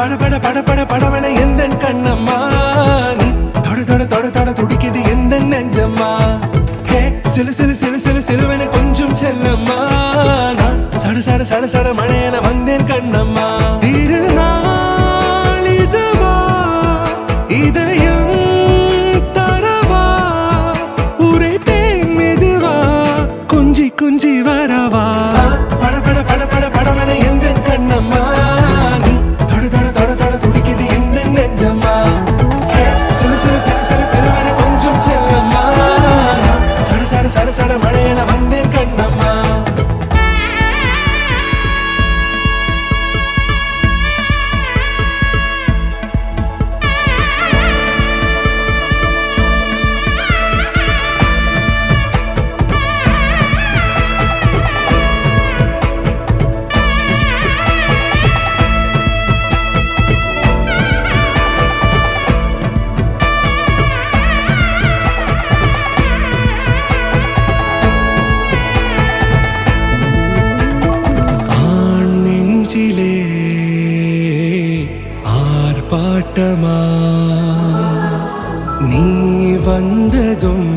பட பட பட பட படவன எந்த கண்ணம்மா நீ தொட தொட தொட தொட துடிக்குது எந்த நெஞ்சம்மா ஹே சிலு சிலு சிலு சிலு சிலுவன கொஞ்சம் செல்லம்மா நான் சட சட சட சட மழையன வந்தேன் கண்ணம்மா திருநாள் இதுவா இதயம் தரவா உரைத்தேன் மெதுவா கொஞ்சி கொஞ்சி வரவா பட பட பட பட படவன எந்த கண்ணம்மா நீ தொட தொட தொட தொட துடிக்குது எந்த நெஞ்சம்மா ஹே சிலு சிலு சிலு சிலு சிலுவன கொஞ்சம் செல்லம்மா சட சட சட சட மழையன வந்தேன் கண்ணம்மா நெஞ்சிலே ஆர்ப்பாட்டமா நீ வந்ததும்